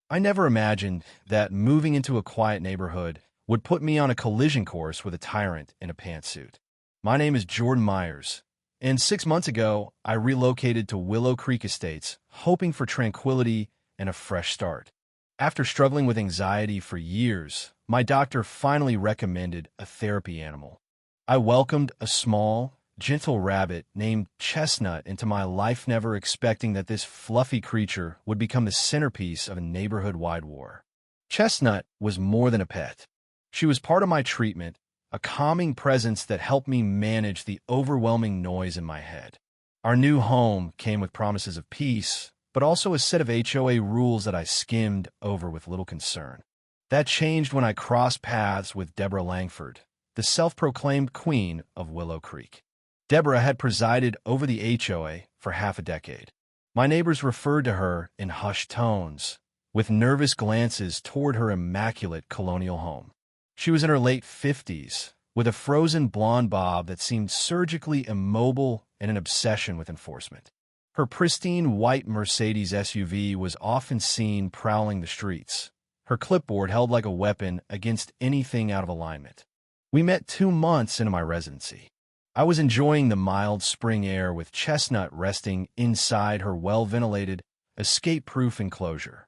I never imagined that moving into a quiet neighborhood would put me on a collision course with a tyrant in a pantsuit. My name is Jordan Myers, and 6 months ago, I relocated to Willow Creek Estates, hoping for tranquility and a fresh start. After struggling with anxiety for years, my doctor finally recommended a therapy animal. I welcomed a small, gentle rabbit named Chestnut into my life, never expecting that this fluffy creature would become the centerpiece of a neighborhood-wide war. Chestnut was more than a pet. She was part of my treatment, a calming presence that helped me manage the overwhelming noise in my head. Our new home came with promises of peace, but also a set of HOA rules that I skimmed over with little concern. That changed when I crossed paths with Deborah Langford, the self-proclaimed queen of Willow Creek. Deborah had presided over the HOA for half a decade. My neighbors referred to her in hushed tones, with nervous glances toward her immaculate colonial home. She was in her late 50s, with a frozen blonde bob that seemed surgically immobile and an obsession with enforcement. Her pristine white Mercedes SUV was often seen prowling the streets, her clipboard held like a weapon against anything out of alignment. We met 2 months into my residency. I was enjoying the mild spring air with Chestnut resting inside her well-ventilated, escape-proof enclosure.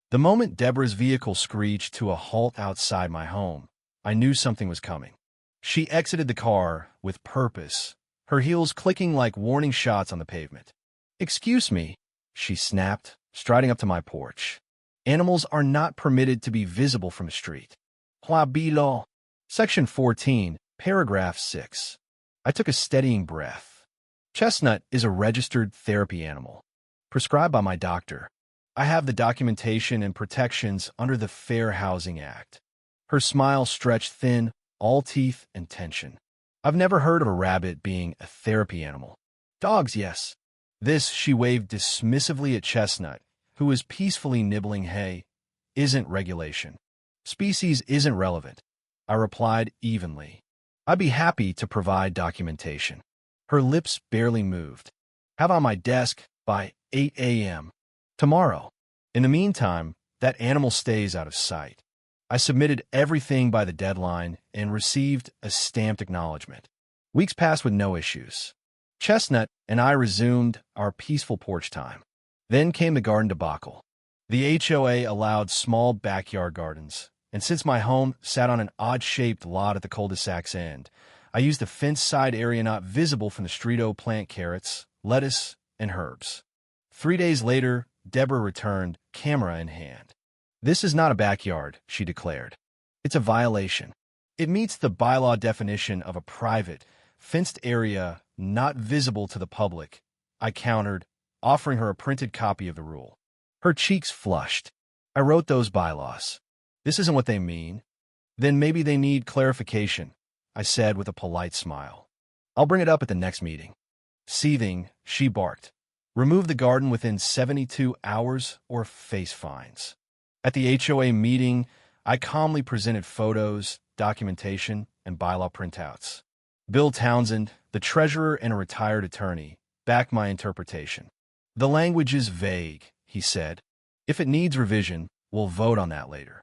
The moment Deborah's vehicle screeched to a halt outside my home, I knew something was coming. She exited the car with purpose, her heels clicking like warning shots on the pavement. "Excuse me," she snapped, striding up to my porch. "Animals are not permitted to be visible from the street." Law. Section 14, paragraph 6. I took a steadying breath. Chestnut is a registered therapy animal, prescribed by my doctor. I have the documentation and protections under the Fair Housing Act. Her smile stretched thin, all teeth and tension. I've never heard of a rabbit being a therapy animal. Dogs, yes. This, she waved dismissively at Chestnut, who was peacefully nibbling hay, isn't regulation. Species isn't relevant. I replied evenly. I'd be happy to provide documentation. Her lips barely moved. Have on my desk by 8 a.m. tomorrow. In the meantime, that animal stays out of sight. I submitted everything by the deadline and received a stamped acknowledgement. Weeks passed with no issues. Chestnut and I resumed our peaceful porch time. Then came the garden debacle. The HOA allowed small backyard gardens, and since my home sat on an odd-shaped lot at the cul-de-sac's end, I used a fenced side area not visible from the street to plant carrots, lettuce, and herbs. 3 days later, Deborah returned, camera in hand. "This is not a backyard," she declared. "It's a violation. It meets the bylaw definition of a private, fenced area not visible to the public," I countered, offering her a printed copy of the rule. Her cheeks flushed. "I wrote those bylaws. This isn't what they mean." "Then maybe they need clarification," I said with a polite smile. "I'll bring it up at the next meeting." Seething, she barked. "Remove the garden within 72 hours or face fines." At the HOA meeting, I calmly presented photos, documentation, and bylaw printouts. Bill Townsend, the treasurer and a retired attorney, backed my interpretation. "The language is vague," he said. "If it needs revision, we'll vote on that later."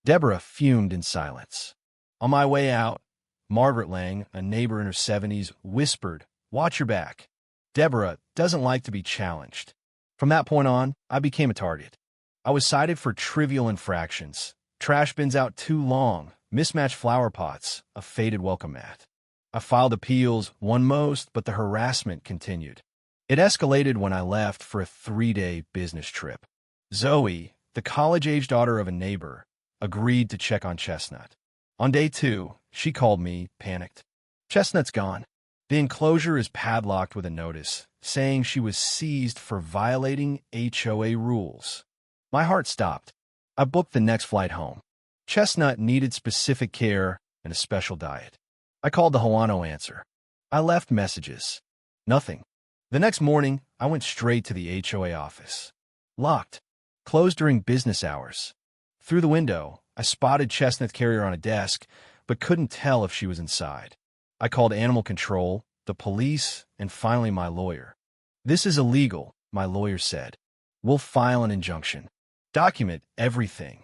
Deborah fumed in silence. On my way out, Margaret Lang, a neighbor in her 70s, whispered, "Watch your back. Deborah doesn't like to be challenged." From that point on, I became a target. I was cited for trivial infractions: trash bins out too long, mismatched flower pots, a faded welcome mat. I filed appeals, won most, but the harassment continued. It escalated when I left for a 3-day business trip. Zoe, the college-age daughter of a neighbor, agreed to check on Chestnut. On day 2, she called me, panicked. "Chestnut's gone. The enclosure is padlocked with a notice, saying she was seized for violating HOA rules." My heart stopped. I booked the next flight home. Chestnut needed specific care and a special diet. I called the HOA, no answer. I left messages. Nothing. The next morning, I went straight to the HOA office. Locked. Closed during business hours. Through the window, I spotted Chestnut's carrier on a desk, but couldn't tell if she was inside. I called animal control, the police, and finally my lawyer. "This is illegal," my lawyer said. "We'll file an injunction." Document everything.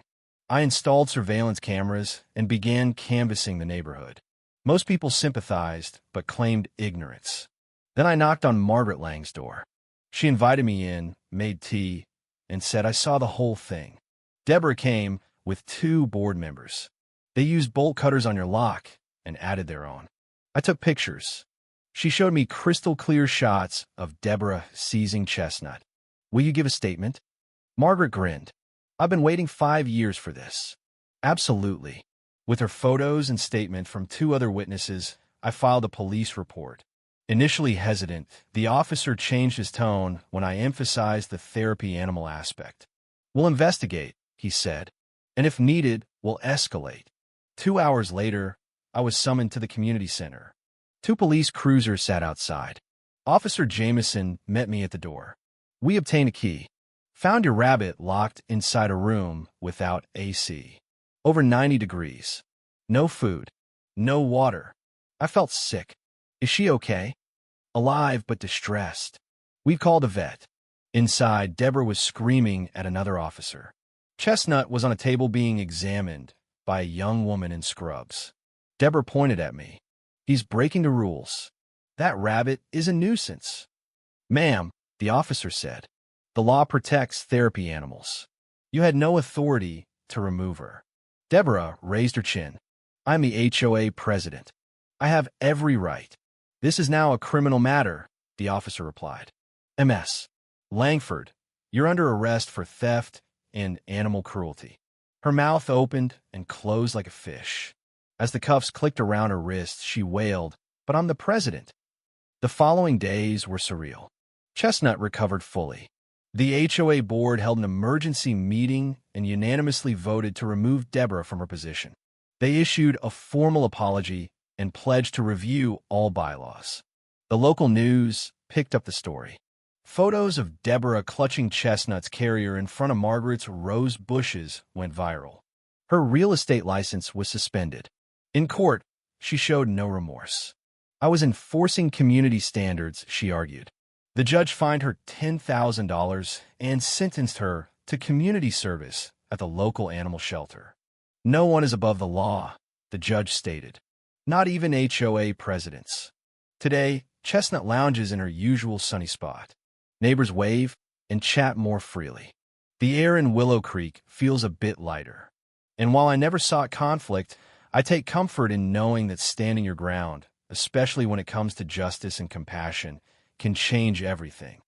I installed surveillance cameras and began canvassing the neighborhood. Most people sympathized, but claimed ignorance. Then I knocked on Margaret Lang's door. She invited me in, made tea, and said I saw the whole thing. Deborah came with 2 board members. They used bolt cutters on your lock and added their own. I took pictures. She showed me crystal clear shots of Deborah seizing Chestnut. Will you give a statement? Margaret grinned. I've been waiting 5 years for this. Absolutely. With her photos and statement from 2 other witnesses, I filed a police report. Initially hesitant, the officer changed his tone when I emphasized the therapy animal aspect. We'll investigate, he said, and if needed, we'll escalate. 2 hours later, I was summoned to the community center. 2 police cruisers sat outside. Officer Jameson met me at the door. We obtained a key. Found your rabbit locked inside a room without AC. Over 90 degrees. No food. No water. I felt sick. Is she okay? Alive but distressed. We called a vet. Inside, Deborah was screaming at another officer. Chestnut was on a table being examined by a young woman in scrubs. Deborah pointed at me. He's breaking the rules. That rabbit is a nuisance. Ma'am, the officer said, the law protects therapy animals. You had no authority to remove her. Deborah raised her chin. I'm the HOA president. I have every right. This is now a criminal matter, the officer replied. MS. Langford, you're under arrest for theft and animal cruelty. Her mouth opened and closed like a fish. As the cuffs clicked around her wrists, she wailed, but I'm the president. The following days were surreal. Chestnut recovered fully. The HOA board held an emergency meeting and unanimously voted to remove Deborah from her position. They issued a formal apology and pledged to review all bylaws. The local news picked up the story. Photos of Deborah clutching Chestnut's carrier in front of Margaret's rose bushes went viral. Her real estate license was suspended. In court, she showed no remorse. I was enforcing community standards, she argued. The judge fined her $10,000 and sentenced her to community service at the local animal shelter. No one is above the law, the judge stated. Not even HOA presidents. Today, Chestnut lounges in her usual sunny spot. Neighbors wave and chat more freely. The air in Willow Creek feels a bit lighter. And while I never sought conflict, I take comfort in knowing that standing your ground, especially when it comes to justice and compassion, can change everything.